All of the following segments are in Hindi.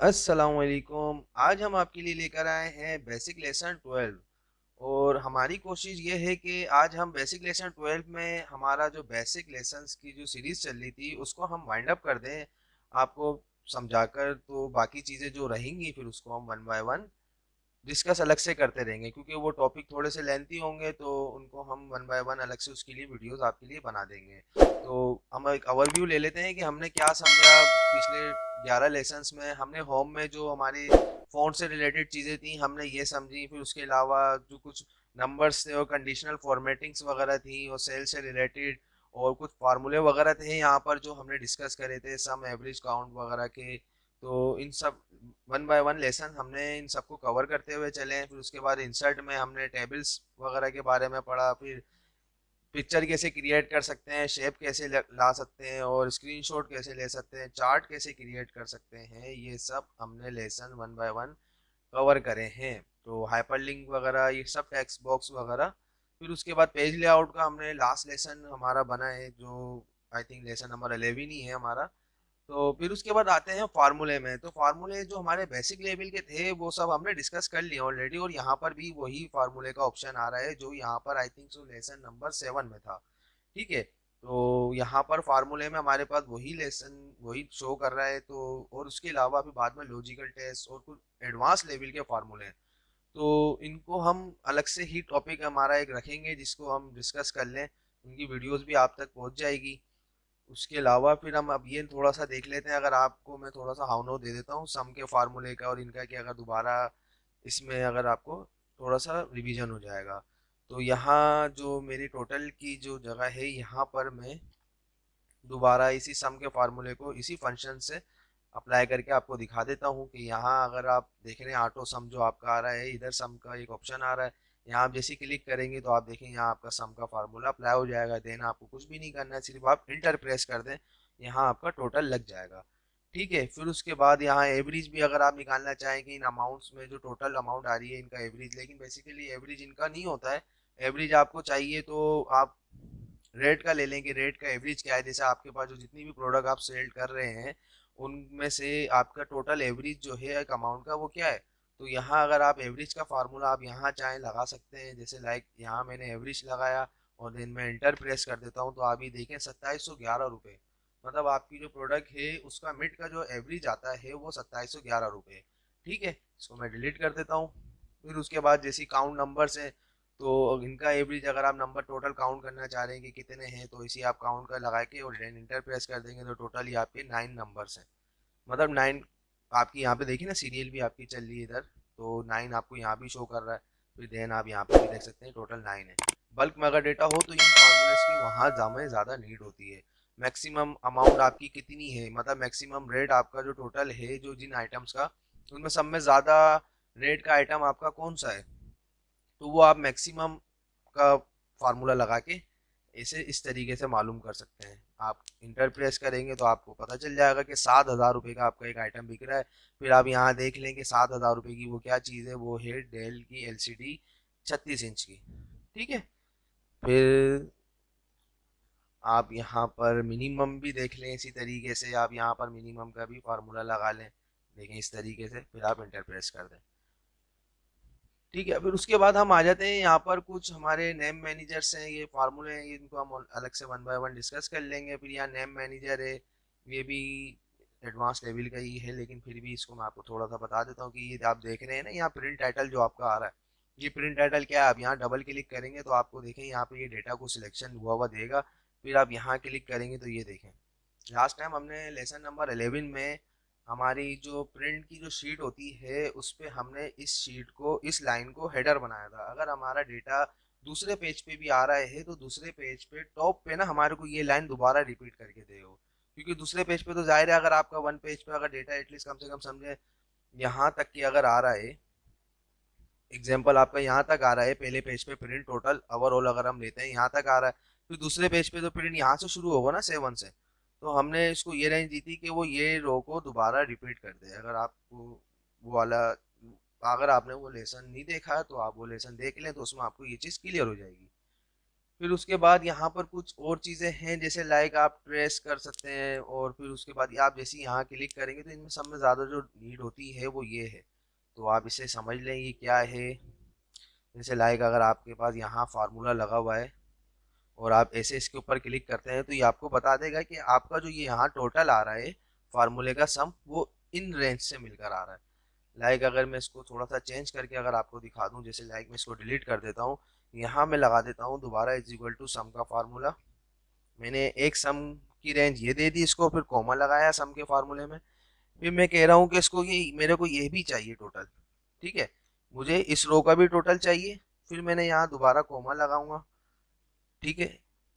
अस्सलामुअलैकुम। आज हम आपके लिए लेकर आए हैं बेसिक लेसन 12 और हमारी कोशिश ये है कि आज हम बेसिक लेसन 12 में हमारा जो बेसिक लेसन्स की जो सीरीज़ चल रही थी उसको हम वाइंड अप कर दें आपको समझाकर। तो बाकी चीज़ें जो रहेंगी फिर उसको हम वन बाय वन डिस्कस अलग से करते रहेंगे, क्योंकि वो टॉपिक थोड़े से लेंथी होंगे तो उनको हम वन बाय वन अलग से उसके लिए वीडियोस आपके लिए बना देंगे। तो हम एक ओवरव्यू ले लेते हैं कि हमने क्या समझा पिछले 11 लेसन्स में। हमने होम में जो हमारी फ़ॉन्ट से रिलेटेड चीज़ें थी हमने ये समझी, फिर उसके अलावा जो कुछ नंबर्स थे और कंडीशनल फॉर्मेटिंग्स वगैरह थी और सेल से रिलेटेड और कुछ फार्मूले वगैरह थे यहाँ पर जो हमने डिस्कस करे थे, सम एवरेज काउंट वगैरह के। तो इन सब वन बाय वन लेसन हमने इन सबको कवर करते हुए चले हैं। फिर उसके बाद इंसर्ट में हमने टेबल्स वगैरह के बारे में पढ़ा, फिर पिक्चर कैसे क्रिएट कर सकते हैं, शेप कैसे ला सकते हैं और स्क्रीनशॉट कैसे ले सकते हैं, चार्ट कैसे क्रिएट कर सकते हैं, ये सब हमने lesson one by one cover करे हैं। तो हाइपरलिंक वगैरह ये सब टेक्स्ट बॉक्स वगैरह। फिर उसके बाद पेज लेआउट का हमने लास्ट लेसन हमारा बना है, जो आई थिंक लेसन नंबर 11 ही है हमारा। तो फिर उसके बाद आते हैं फार्मूले में। तो फार्मूले जो हमारे बेसिक लेवल के थे वो सब हमने डिस्कस कर लिए ऑलरेडी, और यहाँ पर भी वही फार्मूले का ऑप्शन आ रहा है जो यहाँ पर I think so lesson number 7 में था। ठीक है, तो यहाँ पर फार्मूले में हमारे पास वही लेसन वही शो कर रहा है। तो और उसके अलावा भी बाद में लॉजिकल टेस्ट और कुछ एडवांस लेवल के फार्मूले हैं, तो इनको हम अलग से ही टॉपिक हमारा एक रखेंगे जिसको हम डिस्कस कर लें। उनकी वीडियोस भी आप तक पहुंच जाएगी। उसके अलावा फिर हम अब ये थोड़ा सा देख लेते हैं, अगर आपको मैं थोड़ा सा हाव दे देता हूँ सम के फार्मूले का और इनका, कि अगर दोबारा इसमें अगर आपको थोड़ा सा रिवीजन हो जाएगा। तो यहाँ जो मेरी टोटल की जो जगह है यहाँ पर मैं दोबारा इसी सम के फार्मूले को इसी फंक्शन से अप्लाई करके आपको दिखा देता हूँ कि यहाँ अगर आप देख रहे हैं ऑटो सम जो आपका आ रहा है, इधर सम का एक ऑप्शन आ रहा है। यहाँ आप जैसे क्लिक करेंगे तो आप देखेंगे यहाँ आपका सम का फार्मूला अप्लाई हो जाएगा। देन आपको कुछ भी नहीं करना है, सिर्फ आप इंटर प्रेस कर दें, यहाँ आपका टोटल लग जाएगा। ठीक है, फिर उसके बाद यहाँ एवरेज भी अगर आप निकालना चाहें कि इन अमाउंट्स में जो टोटल अमाउंट आ रही है इनका एवरेज, लेकिन बेसिकली एवरेज इनका नहीं होता है। एवरेज आपको चाहिए तो आप रेट का ले लेंगे। रेट का एवरेज क्या है, जैसे आपके पास जो जितनी भी प्रोडक्ट आप सेल कर रहे हैं उनमें से आपका टोटल एवरेज जो है एक अमाउंट का वो क्या है। तो यहाँ अगर आप एवरेज का फार्मूला आप यहाँ चाहें लगा सकते हैं, जैसे लाइक यहाँ मैंने एवरेज लगाया और देन मैं इंटर प्रेस कर देता हूँ तो आप ये देखें 2711 रुपये। मतलब आपकी जो प्रोडक्ट है उसका मिड का जो एवरेज आता है वो 2711 रुपये। ठीक है, इसको मैं डिलीट कर देता हूँ। फिर उसके बाद जैसे काउंट नंबर्स है, तो इनका एवरेज अगर आप नंबर टोटल काउंट करना चाह रहे हैं कि कितने हैं, तो इसी आप काउंट का लगा के और इंटर प्रेस कर देंगे तो टोटल ही आपके 9 नंबर्स हैं। मतलब 9 आपकी यहाँ पे देखिए ना, सीरियल भी आपकी चल रही है इधर, तो 9 आपको यहाँ भी शो कर रहा है। फिर देन आप यहाँ पे भी देख सकते हैं टोटल 9 है। बल्क में अगर डेटा हो तो इन फॉर्मूलेस की वहाँ हमें ज़्यादा नीड होती है। मैक्सिमम अमाउंट आपकी कितनी है, मतलब मैक्सिमम रेट आपका जो टोटल है जो जिन आइटम्स का, उनमें सब में ज़्यादा रेट का आइटम आपका कौन सा है, तो वो आप मैक्सिमम का फार्मूला लगा के इसे इस तरीके से मालूम कर सकते हैं। आप इंटर प्रेस करेंगे तो आपको पता चल जाएगा कि 7,000 रुपये का आपका एक आइटम बिक रहा है। फिर आप यहाँ देख लें कि 7,000 रुपये की वो क्या चीज़ है, वो है डेल की एलसीडी 36 इंच की। ठीक है, फिर आप यहाँ पर मिनिमम भी देख लें, इसी तरीके से आप यहाँ पर मिनिमम का भी फार्मूला लगा लें। देखें इस तरीके से, फिर आप इंटर प्रेस कर दें। ठीक है, फिर उसके बाद हम आ जाते हैं यहाँ पर कुछ हमारे नेम मैनेजर्स हैं, ये फार्मूले हैं, इनको हम अलग से वन बाय वन डिस्कस कर लेंगे। फिर यहाँ नेम मैनेजर है, ये भी एडवांस लेवल का ही है, लेकिन फिर भी इसको मैं आपको थोड़ा सा बता देता हूँ कि ये आप देख रहे हैं ना यहाँ प्रिंट टाइटल जो आपका आ रहा है, ये प्रिंट टाइटल क्या है। आप यहाँ डबल क्लिक करेंगे तो आपको देखें यहाँ पे ये डेटा को सिलेक्शन हुआ हुआ देगा। फिर आप यहाँ क्लिक करेंगे तो ये देखें, लास्ट टाइम हमने लेसन नंबर 11 में हमारी जो प्रिंट की जो शीट होती है उस पे हमने इस शीट को, इस लाइन को हेडर बनाया था। अगर हमारा डेटा दूसरे पेज पे भी आ रहा है तो दूसरे पेज पे टॉप पे ना हमारे को ये लाइन दोबारा रिपीट करके देगा, क्योंकि दूसरे पेज पे तो जाहिर है अगर आपका वन पेज पे अगर डेटा एटलीस्ट कम से कम समझे यहाँ तक की अगर आ रहा है, एग्जाम्पल आपका यहाँ तक आ रहा है, पहले पेज पे प्रिंट टोटल ओवरऑल अगर हम लेते हैं यहाँ तक आ रहा है, फिर दूसरे पेज पे तो प्रिंट यहाँ से शुरू होगा ना 7 से। तो हमने इसको ये रेंज दी थी कि वो ये रो को दोबारा रिपीट कर दे। अगर आपको वो वाला, अगर आपने वो लेसन नहीं देखा है तो आप वो लेसन देख लें तो उसमें आपको ये चीज़ क्लियर हो जाएगी। फिर उसके बाद यहाँ पर कुछ और चीज़ें हैं, जैसे लाइक आप ट्रेस कर सकते हैं, और फिर उसके बाद आप जैसे यहाँ क्लिक करेंगे तो इनमें सब में ज़्यादा जो नीड होती है वो ये है। तो आप इसे समझ लें ये क्या है। जैसे लाइक अगर आपके पास यहाँ फार्मूला लगा हुआ है और आप ऐसे इसके ऊपर क्लिक करते हैं तो ये आपको बता देगा कि आपका जो ये यहाँ टोटल आ रहा है फार्मूले का सम, वो इन रेंज से मिलकर आ रहा है। लाइक अगर मैं इसको थोड़ा सा चेंज करके अगर आपको दिखा दूं, जैसे लाइक मैं इसको डिलीट कर देता हूँ, यहाँ मैं लगा देता हूँ दोबारा इज इक्वल टू सम का फार्मूला। मैंने एक सम की रेंज ये दे दी इसको, फिर कॉमा लगाया सम के फार्मूले में। फिर मैं कह रहा हूँ कि इसको ये मेरे को ये भी चाहिए टोटल, ठीक है, मुझे इस रो का भी टोटल चाहिए। फिर मैंने यहाँ दोबारा कॉमा लगाऊंगा, ठीक है।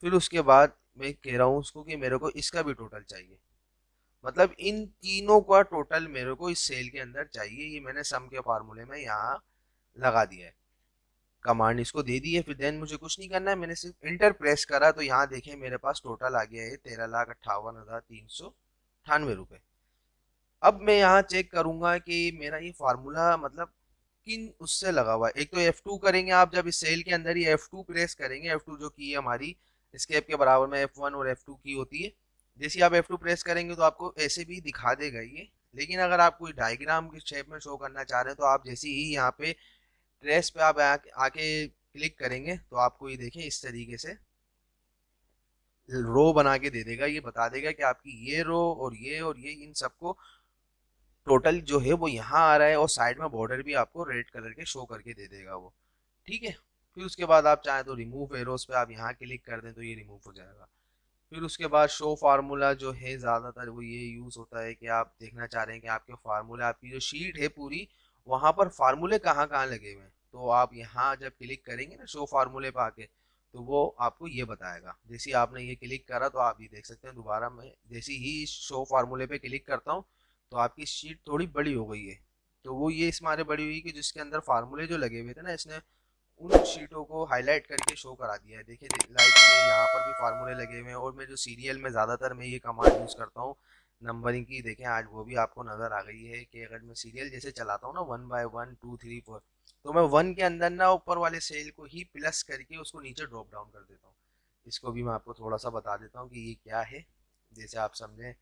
फिर उसके बाद मैं कह रहा हूँ उसको कि मेरे को इसका भी टोटल चाहिए, मतलब इन तीनों का टोटल मेरे को इस सेल के अंदर चाहिए। ये मैंने सम के फार्मूले में यहाँ लगा दिया है, कमांड इसको दे दी है। फिर देन मुझे कुछ नहीं करना है, मैंने सिर्फ इंटर प्रेस करा तो यहाँ देखें मेरे पास टोटल आ गया है 13,58,398 रुपये। अब मैं यहाँ चेक करूंगा कि मेरा ये फार्मूला मतलब किन उससे लगा हुआ है। एक तो F2 करेंगे आप, जब इस सेल के अंदर ही F2 प्रेस करेंगे, F2 जो की है हमारी स्केप के बराबर में F1 और F2 की होती है। जैसे आप F2 प्रेस करेंगे तो आपको ऐसे भी दिखा देगा ये। लेकिन अगर आप कोई डायग्राम की शेप में शो करना चाह रहे हैं तो आप जैसे ही यहाँ पे ट्रेस पे आप आके क्लिक करेंगे तो आपको ये देखें इस तरीके से रो बना के दे देगा। ये बता देगा कि आपकी ये रो और ये इन सबको टोटल जो है वो यहाँ आ रहा है, और साइड में बॉर्डर भी आपको रेड कलर के शो करके दे देगा वो, ठीक है। फिर उसके बाद आप चाहें तो रिमूव एरोस पे आप यहाँ क्लिक कर दें तो ये रिमूव हो जाएगा। फिर उसके बाद शो फार्मूला जो है ज़्यादातर वो ये यूज़ होता है कि आप देखना चाह रहे हैं कि आपके फार्मूले, आपकी जो शीट है पूरी, वहाँ पर फार्मूले कहाँ कहाँ लगे हुए हैं। तो आप यहाँ जब क्लिक करेंगे ना शो फार्मूले पे आके, तो वो आपको ये बताएगा। जैसे ही आपने ये क्लिक करा तो आप ये देख सकते हैं, दोबारा मैं जैसे ही शो फार्मूले पे क्लिक करता हूँ तो आपकी शीट थोड़ी बड़ी हो गई है। तो वो ये इस मारे बड़ी हुई कि जिसके अंदर फार्मूले जो लगे हुए थे ना, इसने उन शीटों को हाईलाइट करके शो करा दिया है। देखिए लाइक यहाँ पर भी फार्मूले लगे हुए हैं, और मैं जो सीरियल में ज़्यादातर मैं ये कमांड यूज़ करता हूँ नंबरिंग की, देखें आज वो भी आपको नज़र आ गई है कि अगर मैं सीरियल जैसे चलाता हूँ ना 1 बाय 1 2 3 4, तो मैं 1 के अंदर ना ऊपर वाले सेल को ही प्लस करके उसको नीचे ड्रॉप डाउन कर देता हूँ। इसको भी मैं आपको थोड़ा सा बता देता हूँ कि ये क्या है, जैसे आप समझें।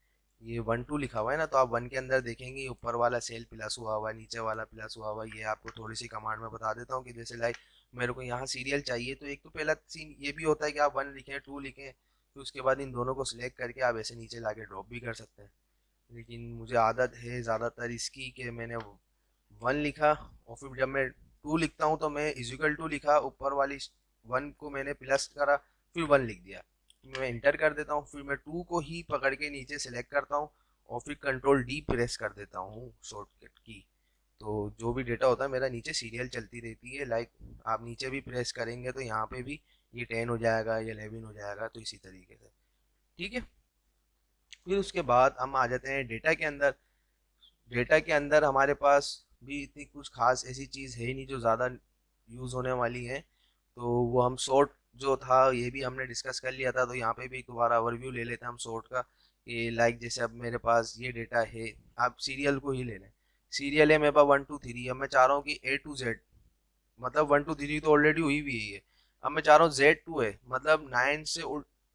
ये 1 2 लिखा हुआ है ना, तो आप 1 के अंदर देखेंगे ऊपर वाला सेल प्लस हुआ हुआ है, नीचे वाला प्लस हुआ हुआ है। ये आपको थोड़ी सी कमांड में बता देता हूँ कि जैसे लाइक मेरे को यहाँ सीरियल चाहिए, तो एक तो पहला सीन ये भी होता है कि आप 1 लिखें 2 लिखें, फिर उसके बाद इन दोनों को सिलेक्ट करके आप ऐसे नीचे लाके ड्रॉप भी कर सकते हैं। लेकिन मुझे आदत है ज़्यादातर इसकी कि मैंने 1 लिखा, और फिर जब मैं 2 लिखता हूँ तो मैं इजिकल टू लिखा, ऊपर वाली 1 को मैंने प्लस करा, फिर 1 लिख दिया। मैं इंटर कर देता हूँ, फिर मैं 2 को ही पकड़ के नीचे सेलेक्ट करता हूँ, और फिर कंट्रोल डी प्रेस कर देता हूँ शॉर्टकट की। तो जो भी डेटा होता है मेरा नीचे सीरियल चलती रहती है। लाइक आप नीचे भी प्रेस करेंगे तो यहाँ पे भी ये 10 हो जाएगा, ये 11 हो जाएगा, तो इसी तरीके से, ठीक है। फिर उसके बाद हम आ जाते हैं डेटा के अंदर। डेटा के अंदर हमारे पास भी इतनी कुछ खास ऐसी चीज़ है ही नहीं जो ज़्यादा यूज़ होने वाली है। तो वो हम सॉर्ट जो था ये भी हमने डिस्कस कर लिया था, तो यहाँ पे भी एक दोबारा ओवरव्यू ले लेते हैं हम सॉर्ट का। कि लाइक जैसे अब मेरे पास ये डेटा है, आप सीरियल को ही ले लें। सीरियल है मेरे पास 1 2 3, अब मैं चाह रहा हूँ कि A to Z, मतलब 1 2 3 तो ऑलरेडी हुई भी है। अब मैं चाह रहा हूँ Z2 है, मतलब 9 से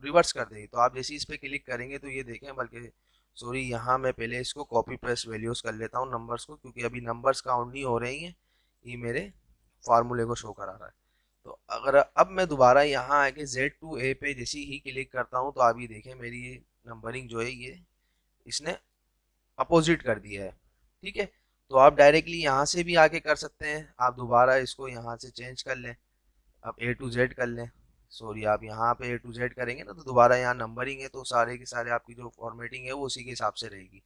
रिवर्स कर देगी। तो आप जैसे इस पर क्लिक करेंगे तो ये देखें, बल्कि सॉरी यहाँ मैं पहले इसको कॉपी पेस्ट वैल्यूज कर लेता हूँ नंबर्स को, क्योंकि अभी नंबर्स काउंट नहीं हो रही हैं, ये मेरे फार्मूले को शो करा रहा है। तो अगर अब मैं दोबारा यहाँ आके Z2A पे जैसे ही क्लिक करता हूँ तो आप ये देखें मेरी नंबरिंग जो है ये इसने अपोजिट कर दिया है, ठीक है। तो आप डायरेक्टली यहाँ से भी आके कर सकते हैं, आप दोबारा इसको यहाँ से चेंज कर लें, आप A to Z कर लें। सॉरी, आप यहाँ पे A to Z करेंगे ना तो दोबारा यहाँ नंबरिंग है, तो सारे के सारे आपकी जो फॉर्मेटिंग है वो उसी के हिसाब से रहेगी।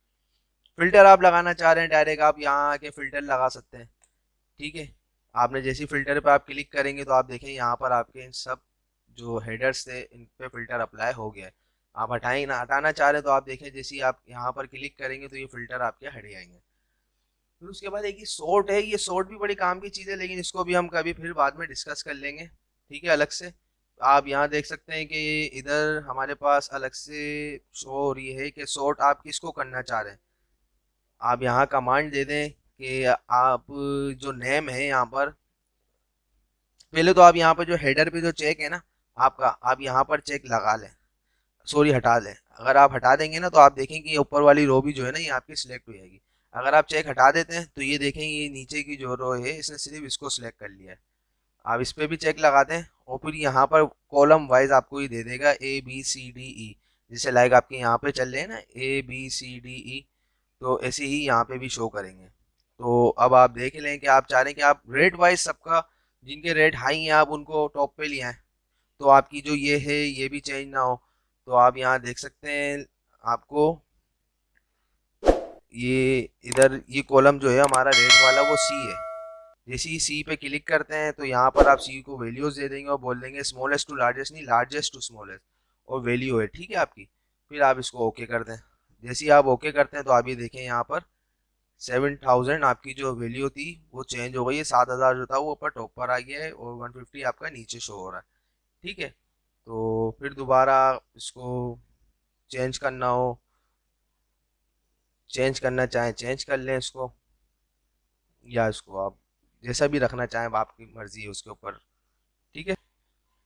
फिल्टर आप लगाना चाह रहे हैं डायरेक्ट आप यहाँ आके फिल्टर लगा सकते हैं, ठीक है। आपने जैसे फिल्टर पे आप क्लिक करेंगे तो आप देखें यहाँ पर आपके इन सब जो हेडर्स थे इन पे फिल्टर अप्लाई हो गया है। आप हटाएंगे ना, हटाना चाह रहे हैं तो आप देखें जैसे ही आप यहाँ पर क्लिक करेंगे तो ये फिल्टर आपके हट जाएंगे। फिर उसके बाद एक ये शॉर्ट है, ये शॉर्ट भी बड़ी काम की चीज़ है, लेकिन इसको भी हम कभी फिर बाद में डिस्कस कर लेंगे, ठीक है, अलग से। आप यहाँ देख सकते हैं कि इधर हमारे पास अलग से शो हो रही है कि शॉर्ट आप किसको करना चाह रहे हैं। आप यहाँ कमांड दे दें कि आप जो नेम है यहाँ पर, पहले तो आप यहाँ पर जो हेडर पे जो चेक है ना, आपका, आप यहाँ पर चेक लगा लें, सॉरी हटा दें। अगर आप हटा देंगे ना तो आप देखेंगे ये ऊपर वाली रो भी जो है ना ये आपकी सिलेक्ट हो जाएगी। अगर आप चेक हटा देते हैं तो ये देखेंगे ये नीचे की जो रो है इसने सिर्फ इसको सिलेक्ट कर लिया है। आप इस पे भी चेक लगाते हैं और फिर यहाँ पर कॉलम वाइज आपको ये दे देगा ABCDE, जैसे लाइक आपके यहाँ पे चल रहे हैं ना ABCDE, तो ऐसे ही यहाँ पे भी शो करेंगे। तो अब आप देख लें कि आप चाह रहे हैं कि आप रेट वाइज सबका, जिनके रेट हाई हैं आप उनको टॉप पे ले आएं, तो आपकी जो ये है ये भी चेंज ना हो। तो आप यहाँ देख सकते हैं आपको ये इधर ये कॉलम जो है हमारा रेट वाला वो C है। जैसे ही सी पे क्लिक करते हैं तो यहाँ पर आप सी को वैल्यूज दे देंगे और बोल देंगे स्मॉलेस्ट टू लार्जेस्ट, नहीं लार्जेस्ट टू स्मॉलेस्ट, और वैल्यू है ठीक है आपकी। फिर आप इसको ओके कर दें। जैसे ही आप ओके करते हैं तो आप ये देखें यहाँ पर 7000 आपकी जो वैल्यू थी वो चेंज हो गई है, 7000 जो था वो ऊपर टॉप पर आ गया है और 150 आपका नीचे शो हो रहा है। ठीक है, तो फिर दोबारा इसको चेंज करना हो, चेंज करना चाहें चेंज कर लें इसको, या इसको आप जैसा भी रखना चाहें आपकी मर्जी है उसके ऊपर। ठीक है,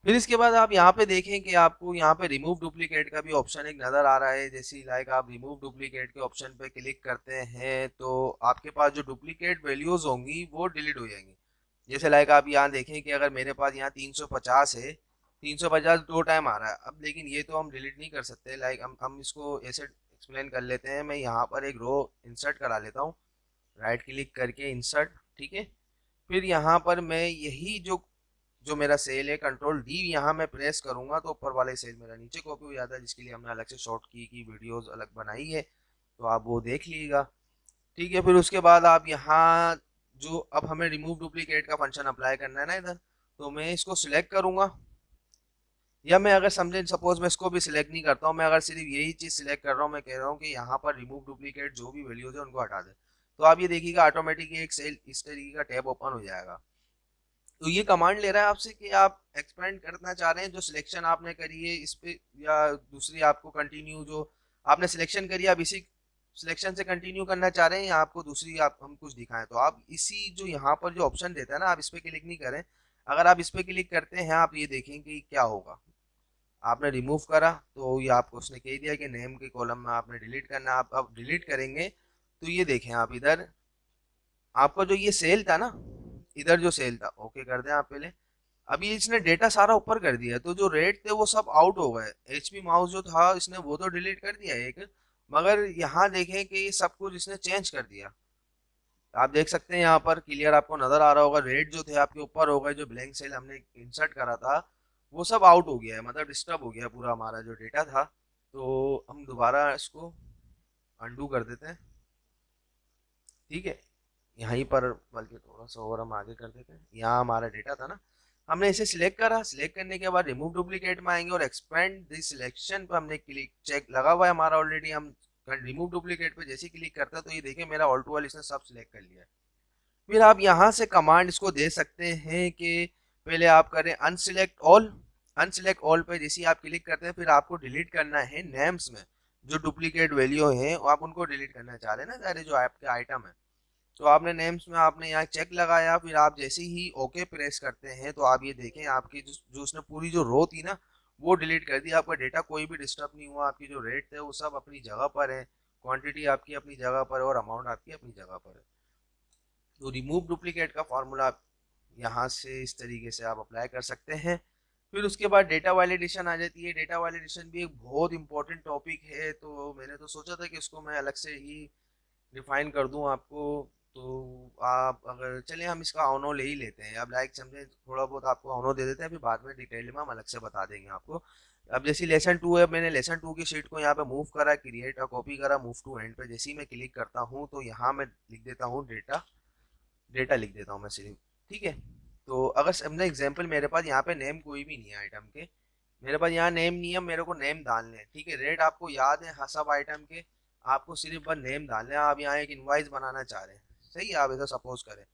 फिर इसके बाद आप यहाँ पे देखें कि आपको यहाँ पे रिमूव डुप्लीकेट का भी ऑप्शन एक नज़र आ रहा है। जैसे लाइक आप रिमूव डुप्लीकेट के ऑप्शन पे क्लिक करते हैं तो आपके पास जो डुप्लीकेट वैल्यूज होंगी वो डिलीट हो जाएंगी। जैसे लाइक आप यहाँ देखें कि अगर मेरे पास यहाँ 350 है, 350 दो टाइम आ रहा है अब, लेकिन ये तो हम डिलीट नहीं कर सकते। लाइक हम इसको ऐसे एक्सप्लेन कर लेते हैं। मैं यहाँ पर एक रो इंसर्ट करा लेता हूँ, राइट क्लिक करके इंसर्ट, ठीक है। फिर यहाँ पर मैं यही जो जो मेरा सेल है कंट्रोल D यहाँ मैं प्रेस करूंगा तो ऊपर वाले सेल मेरा नीचे कॉपी हो जाता है, जिसके लिए हमने अलग से शॉर्ट की वीडियोस अलग बनाई है, तो आप वो देख लीजिएगा। ठीक है, फिर उसके बाद आप यहाँ जो अब हमें रिमूव डुप्लीकेट का फंक्शन अप्लाई करना है ना इधर, तो मैं इसको सिलेक्ट करूंगा, या मैं अगर समझे सपोज मैं इसको भी सिलेक्ट नहीं करता हूँ, मैं अगर सिर्फ यही चीज़ सिलेक्ट कर रहा हूँ, मैं कह रहा हूँ कि यहाँ पर रिमूव डुप्लीकेट जो भी वैल्यूज है उनको हटा दे, तो आप ये देखिएगा ऑटोमेटिक एक सेल इस तरीके का टैब ओपन हो जाएगा। तो ये कमांड ले रहा है आपसे कि आप एक्सपेंड करना चाह रहे हैं जो सिलेक्शन आपने करी है इस पे, या दूसरी आपको कंटिन्यू जो आपने सिलेक्शन करी है आप इसी सिलेक्शन से कंटिन्यू करना चाह रहे हैं, या आपको दूसरी आप हम कुछ दिखाएं। तो आप इसी जो यहाँ पर जो ऑप्शन देता है ना, आप इस पे क्लिक नहीं करें। अगर आप इस पे क्लिक करते हैं आप ये देखें कि क्या होगा। आपने रिमूव करा तो ये आपको उसने कह दिया कि नेम के कॉलम में आपने डिलीट करना, आप अब डिलीट करेंगे तो ये देखें आप इधर आपका जो ये सेल था ना, इधर जो सेल था, ओके कर दें आप पहले। अभी इसने डेटा सारा ऊपर कर दिया तो जो रेट थे वो सब आउट हो गए। HP माउस जो था इसने वो तो डिलीट कर दिया एक, मगर यहाँ देखें कि ये सब कुछ इसने चेंज कर दिया। आप देख सकते हैं यहाँ पर क्लियर आपको नजर आ रहा होगा, रेट जो थे आपके ऊपर हो गए, जो ब्लैंक सेल हमने इंसर्ट करा था वो सब आउट हो गया है, मतलब डिस्टर्ब हो गया पूरा हमारा जो डेटा था। तो हम दोबारा इसको अंडू कर देते हैं। ठीक है, यहीं पर बल्कि थोड़ा सा और हम आगे कर देते हैं। यहाँ हमारा डेटा था ना, हमने इसे सिलेक्ट करा, सिलेक्ट करने के बाद रिमूव डुप्लीकेट में आएंगे और एक्सपेंड दिस सिलेक्शन पर हमने क्लिक, चेक लगा हुआ है हमारा ऑलरेडी, हम रिमूव डुप्लीकेट पे जैसे क्लिक करता है तो ये देखिए मेरा ऑल टू ऑल इसने सब सिलेक्ट कर लिया है। फिर आप यहाँ से कमांड इसको दे सकते हैं कि पहले आप करें अनसिलेक्ट ऑल, अनसिलेक्ट ऑल पे जैसे आप क्लिक करते हैं फिर आपको डिलीट करना है नेम्स में जो डुप्लीकेट वैल्यू है आप उनको डिलीट करना चाह रहे हैं ना सारे जो आपके आइटम है। तो आपने नेम्स में आपने यहाँ चेक लगाया, फिर आप जैसे ही ओके प्रेस करते हैं तो आप ये देखें आपकी जो उसने पूरी जो रो थी ना वो डिलीट कर दी। आपका डेटा कोई भी डिस्टर्ब नहीं हुआ, आपकी जो रेट थे वो सब अपनी जगह पर है, क्वांटिटी आपकी अपनी जगह पर है और अमाउंट आपकी अपनी जगह पर है। तो रिमूव डुप्लीकेट का फॉर्मूला यहाँ से इस तरीके से आप अप्लाई कर सकते हैं। फिर उसके बाद डेटा वैलिडेशन आ जाती है। डेटा वैलिडेशन भी एक बहुत इंपॉर्टेंट टॉपिक है, तो मैंने तो सोचा था कि उसको मैं अलग से ही डिफाइन कर दूं आपको। तो आप अगर चले हम इसका ऑनो ले ही लेते हैं, अब लाइक समझे थोड़ा बहुत आपको ऑनो दे देते हैं, फिर बाद में डिटेल में हम अलग से बता देंगे आपको। अब जैसे लेसन 2 है, मैंने लेसन 2 की शीट को यहाँ पे मूव करा, क्रिएट और कॉपी करा, मूव टू एंड पे जैसे ही मैं क्लिक करता हूँ तो यहाँ मैं लिख देता हूँ डेटा, डेटा लिख देता हूँ मैं सिर्फ। ठीक है, तो अगर समझे एग्जाम्पल मेरे पास यहाँ पे नेम कोई भी नहीं है आइटम के, मेरे पास यहाँ नेम नहीं है, मेरे को नेम डालने हैं। ठीक है, रेट आपको याद है हाँ सब आइटम के, आपको सिर्फ बस नेम डालना है। आप यहाँ एक इनवाइस बनाना चाह रहे हैं, सही है, आप ऐसा सपोज करें,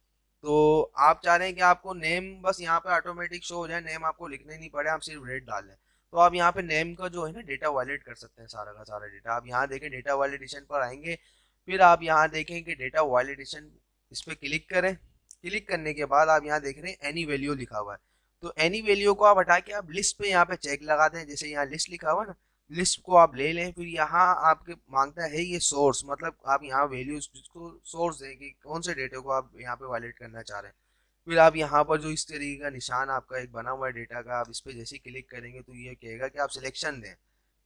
तो आप चाह रहे हैं कि आपको नेम बस यहाँ पे ऑटोमेटिक शो हो जाए, नेम आपको लिखने नहीं पड़े, आप सिर्फ रेट डाल लें। तो आप यहाँ पे नेम का जो है ना डेटा वैलिड कर सकते हैं, सारा का सारा डेटा आप यहाँ देखें, डेटा वैलिडेशन पर आएंगे। फिर आप यहाँ देखें कि डेटा वैलिडेशन, इस पर क्लिक करें। क्लिक करने के बाद आप यहाँ देख रहे हैं एनी वैल्यू लिखा हुआ है, तो एनी वैल्यू को आप हटा के आप लिस्ट पे यहाँ पे चेक लगा दें, जैसे यहाँ लिस्ट लिखा हुआ ना, लिस्ट को आप ले लें। फिर यहाँ आपके मांगता है ये सोर्स, मतलब आप यहाँ वैल्यूज को सोर्स दें कि कौन से डेटा को आप यहाँ पे वैलिडेट करना चाह रहे हैं। फिर आप यहाँ पर जो इस तरीके का निशान आपका एक बना हुआ है डेटा का, आप इस पर जैसे ही क्लिक करेंगे तो ये कहेगा कि आप सिलेक्शन दें।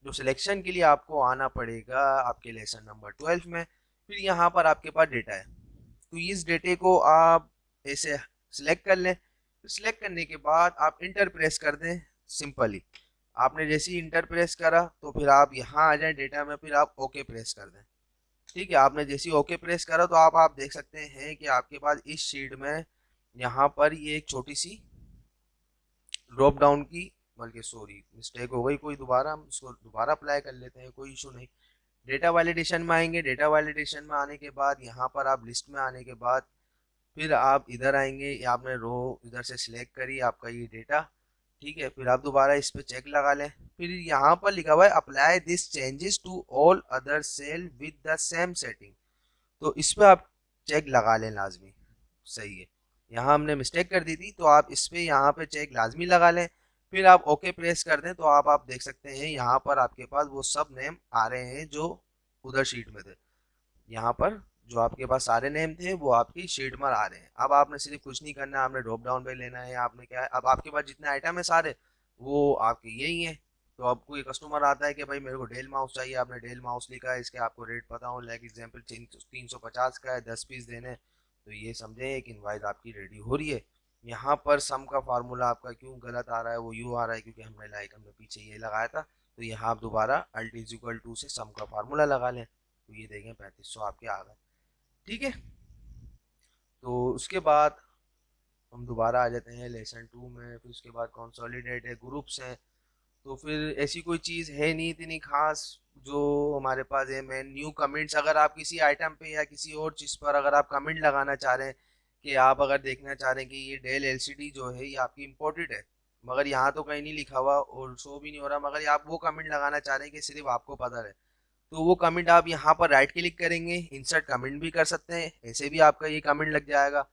जो सिलेक्शन के लिए आपको आना पड़ेगा आपके लेसन नंबर 12 में। फिर यहाँ पर आपके पास डेटा है, तो इस डेटे को आप ऐसे सिलेक्ट कर लें। सिलेक्ट करने के बाद आप इंटर प्रेस कर दें सिंपली। आपने जैसे ही इंटर प्रेस करा तो फिर आप यहाँ आ जाए डेटा में, फिर आप ओके प्रेस कर दें। ठीक है, आपने जैसे ही ओके प्रेस करा तो आप देख सकते हैं कि आपके पास इस शीट में यहाँ पर ये एक छोटी सी ड्रॉप डाउन की, बल्कि सॉरी मिस्टेक हो गई कोई, दोबारा हम इसको दोबारा अप्लाई कर लेते हैं, कोई इशू नहीं। डेटा वैलिडेशन में आएंगे, डेटा वैलिडेशन में आने के बाद यहाँ पर आप लिस्ट में आने के बाद फिर आप इधर आएंगे, आपने रो इधर से सिलेक्ट करी आपका ये डेटा। ठीक है, फिर आप दोबारा इस पे चेक लगा लें। फिर यहाँ पर लिखा हुआ है apply this changes to all other cell with the same setting, तो इस पे आप चेक लगा लें लाजमी। सही है, यहाँ हमने मिस्टेक कर दी थी तो आप इस पे यहाँ पे चेक लाजमी लगा लें। फिर आप ओके प्रेस कर दें तो आप देख सकते हैं यहाँ पर आपके पास वो सब नेम आ रहे हैं जो उधर शीट में थे। यहाँ पर जो आपके पास सारे नेम थे वो आपकी शीट में आ रहे हैं। अब आपने सिर्फ कुछ नहीं करना है, आपने ड्रॉप डाउन पे लेना है। आपने क्या है, अब आपके पास जितने आइटम है सारे वो आपके यही हैं। तो आपको एक कस्टमर आता है कि भाई मेरे को डेल माउस चाहिए, आपने डेल माउस लिखा है, इसके आपको रेट पता हो, लाइक एग्जाम्पल 350 का है, 10 पीस देने, तो ये समझें एक इनवाइस आपकी रेडी हो रही है। यहाँ पर सम का फार्मूला आपका क्यों गलत आ रहा है, वो यूँ आ रहा है क्योंकि हमने पीछे ये लगाया था। तो यहाँ आप दोबारा अल्ट इज इक्वल टू से सम का फार्मूला लगा लें, तो ये देखें 3500 आपके आ गए। ठीक है, तो उसके बाद हम दोबारा आ जाते हैं लेसन 2 में। फिर उसके बाद कंसोलिडेट है, ग्रुप्स हैं। तो फिर ऐसी कोई चीज़ है नहीं इतनी खास जो हमारे पास है। मैं न्यू कमेंट्स, अगर आप किसी आइटम पे या किसी और चीज़ पर अगर आप कमेंट लगाना चाह रहे हैं कि आप अगर देखना चाह रहे हैं कि ये डेल एलसीडी जो है ये आपकी इम्पोर्टेड है, मगर यहाँ तो कहीं नहीं लिखा हुआ और शो भी नहीं हो रहा, मगर आप वो कमेंट लगाना चाह रहे हैं कि सिर्फ आपको पता है, तो वो कमेंट आप यहाँ पर राइट क्लिक करेंगे, इंसर्ट कमेंट भी कर सकते हैं, ऐसे भी आपका ये कमेंट लग जाएगा।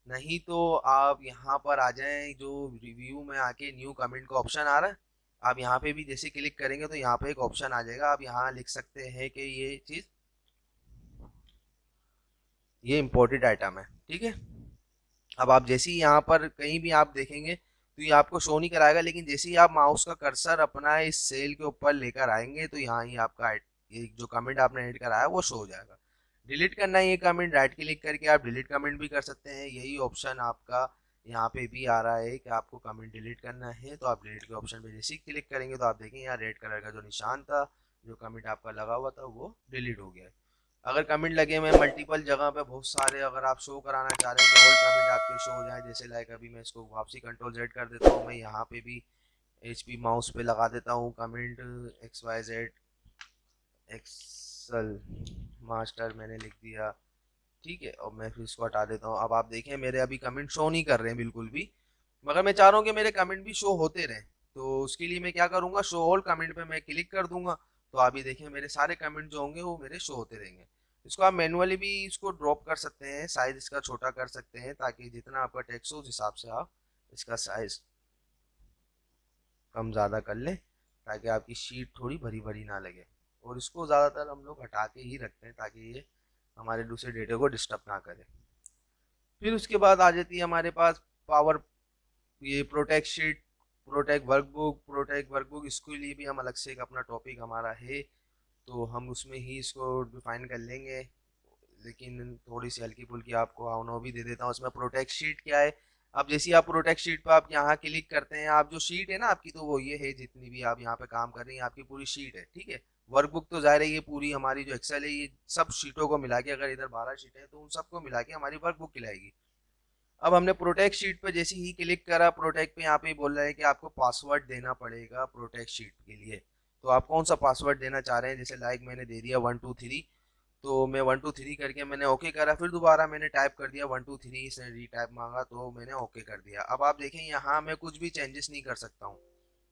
नहीं तो आप यहाँ पर आ जाएं, जो रिव्यू में आके न्यू कमेंट का ऑप्शन आ रहा है, आप यहाँ पे भी जैसे क्लिक करेंगे तो यहाँ पे एक ऑप्शन आ जाएगा। आप यहाँ लिख सकते हैं कि ये चीज़, ये इम्पोर्टेड आइटम है। ठीक है, अब आप जैसे ही यहाँ पर कहीं भी आप देखेंगे तो ये आपको शो नहीं कराएगा, लेकिन जैसे ही आप माउस का कर्सर अपना इस सेल के ऊपर लेकर आएंगे तो यहाँ ही आपका ये जो कमेंट आपने एड कराया वो शो हो जाएगा। डिलीट करना है ये कमेंट, राइट क्लिक करके आप डिलीट कमेंट भी कर सकते हैं। यही ऑप्शन आपका यहाँ पे भी आ रहा है कि आपको कमेंट डिलीट करना है, तो आप डिलीट के ऑप्शन पे जैसे ही क्लिक करेंगे तो आप देखेंगे यहाँ रेड कलर का जो निशान था, जो कमेंट आपका लगा हुआ था वो डिलीट हो गया है। अगर कमेंट लगे हुए मल्टीपल जगह पे बहुत सारे, अगर आप शो कराना चाह रहे हैं कि ऑल कमेंट आपके शो हो जाए, जैसे लाइक अभी मैं इसको वापसी कंट्रोल जेड कर देता हूँ, मैं यहाँ पे भी HP माउस पे लगा देता हूँ कमेंट XYZ एक्सल मास्टर मैंने लिख दिया। ठीक है, और मैं फिर इसको हटा देता हूँ। अब आप देखें मेरे अभी कमेंट शो नहीं कर रहे हैं बिल्कुल भी, मगर मैं चाह रहा हूँ कि मेरे कमेंट भी शो होते रहें। तो उसके लिए मैं क्या करूँगा, शो ऑल कमेंट पे मैं क्लिक कर दूंगा, तो आप ये देखें मेरे सारे कमेंट जो होंगे वो मेरे शो होते रहेंगे। इसको आप मैनुअली भी इसको ड्रॉप कर सकते हैं, साइज इसका छोटा कर सकते हैं, ताकि जितना आपका टेक्स्ट हो उस हिसाब से आप इसका साइज कम ज़्यादा कर लें, ताकि आपकी शीट थोड़ी भरी भरी ना लगे। और इसको ज़्यादातर हम लोग हटा के ही रखते हैं ताकि ये हमारे दूसरे डेटे को डिस्टर्ब ना करे। फिर उसके बाद आ जाती है हमारे पास पावर, ये प्रोटेक्ट शीट, प्रोटेक्ट वर्कबुक, इसके लिए भी हम अलग से एक अपना टॉपिक हमारा है, तो हम उसमें ही इसको डिफाइन कर लेंगे। लेकिन थोड़ी सी हल्की फुल्की आपको आवनो भी दे देता हूँ। इसमें प्रोटेक्ट शीट क्या है, अब जैसे ही आप प्रोटेक्ट शीट पर आप यहाँ क्लिक करते हैं, आप जो शीट है ना आपकी, तो वो ये है जितनी भी आप यहाँ पे काम कर रही हैं आपकी पूरी शीट है। ठीक है, वर्कबुक तो जाहिर है ये पूरी हमारी जो एक्सेल है ये सब शीटों को मिला के, अगर इधर 12 शीटें हैं तो उन सबको मिला के हमारी वर्कबुक खिलाएगी। अब हमने प्रोटेक्ट शीट पे जैसे ही क्लिक करा, प्रोटेक्ट पे यहाँ पे बोल रहा है कि आपको पासवर्ड देना पड़ेगा प्रोटेक्ट शीट के लिए। तो आप कौन सा पासवर्ड देना चाह रहे हैं, जैसे लाइक मैंने दे दिया 123, तो मैं 123 करके मैंने ओके करा, फिर दोबारा मैंने टाइप कर दिया 123, इसने रीटाइप मांगा तो मैंने ओके कर दिया। अब आप देखें यहाँ मैं कुछ भी चेंजेस नहीं कर सकता हूँ।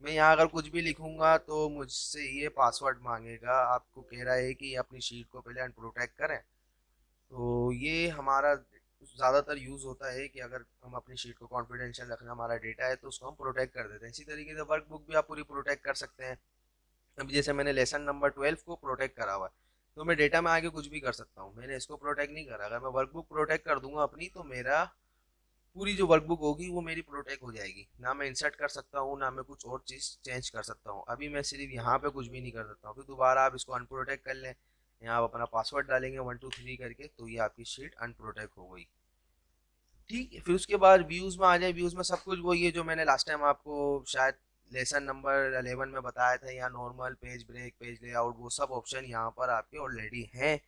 मैं यहाँ अगर कुछ भी लिखूंगा तो मुझसे ये पासवर्ड मांगेगा, आपको कह रहा है कि अपनी शीट को पहले अनप्रोटेक्ट करें। तो ये हमारा ज़्यादातर यूज़ होता है कि अगर हम अपनी शीट को कॉन्फिडेंशियल रखना, हमारा डेटा है तो उसको हम प्रोटेक्ट कर देते हैं। इसी तरीके से वर्कबुक भी आप पूरी प्रोटेक्ट कर सकते हैं। अभी जैसे मैंने लेसन नंबर 12 को प्रोटेक्ट करा हुआ है, तो मैं डेटा में आगे कुछ भी कर सकता हूँ, मैंने इसको प्रोटेक्ट नहीं करा। अगर मैं वर्कबुक प्रोटेक्ट कर दूंगा अपनी, तो मेरा पूरी जो वर्कबुक होगी वो मेरी प्रोटेक्ट हो जाएगी। ना मैं इंसर्ट कर सकता हूँ, ना मैं कुछ और चीज़ चेंज कर सकता हूँ। अभी मैं सिर्फ यहाँ पे कुछ भी नहीं कर सकता हूँ। फिर दोबारा आप इसको अनप्रोटेक्ट कर लें, यहाँ आप अपना पासवर्ड डालेंगे 123 करके, तो ये आपकी शीट अनप्रोटेक्ट हो गई। ठीक है, फिर उसके बाद व्यूज़ में आ जाए। व्यूज़ में सब कुछ वही है जो मैंने लास्ट टाइम आपको शायद लेसन नंबर 11 में बताया था। यहाँ normal, page break, page layout, वो सब ऑप्शन यहाँ पर आपके ऑलरेडी हैं।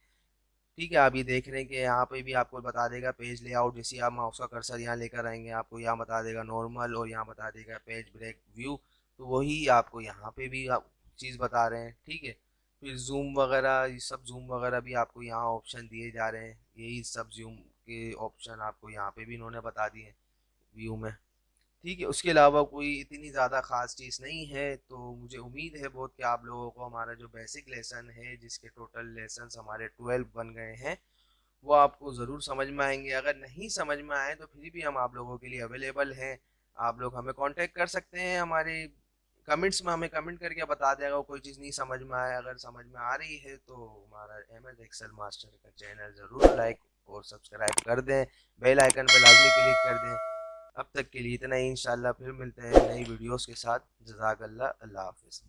ठीक है, आप ये देख रहे हैं कि यहाँ पे भी आपको बता देगा पेज लेआउट। जैसे आप माउस का कर्सर यहाँ लेकर आएंगे, आपको यहाँ बता देगा नॉर्मल और यहाँ बता देगा पेज ब्रेक व्यू। तो वही आपको यहाँ पे भी आप चीज़ बता रहे हैं। ठीक है, फिर जूम वगैरह, ये सब जूम वगैरह भी आपको यहाँ ऑप्शन दिए जा रहे हैं। यही सब जूम के ऑप्शन आपको यहाँ पे भी इन्होंने बता दिए हैं व्यू में। ठीक है, उसके अलावा कोई इतनी ज़्यादा ख़ास चीज़ नहीं है। तो मुझे उम्मीद है बहुत कि आप लोगों को हमारा जो बेसिक लेसन है, जिसके टोटल लेसन्स हमारे 12 बन गए हैं, वो आपको ज़रूर समझ में आएंगे। अगर नहीं समझ में आए तो फिर भी हम आप लोगों के लिए अवेलेबल हैं। आप लोग हमें कांटेक्ट कर सकते हैं, हमारे कमेंट्स में हमें कमेंट करके बता देगा कोई चीज़ नहीं समझ में आए। अगर समझ में आ रही है तो हमारा MS एक्सेल मास्टर का चैनल ज़रूर लाइक और सब्सक्राइब कर दें, बेल आइकन पर लाजमी क्लिक कर दें। अब तक के लिए इतना ही, इंशाल्लाह फिर मिलते हैं नई वीडियोस के साथ। जज़ाकल्लाह, अल्लाह हाफिज़।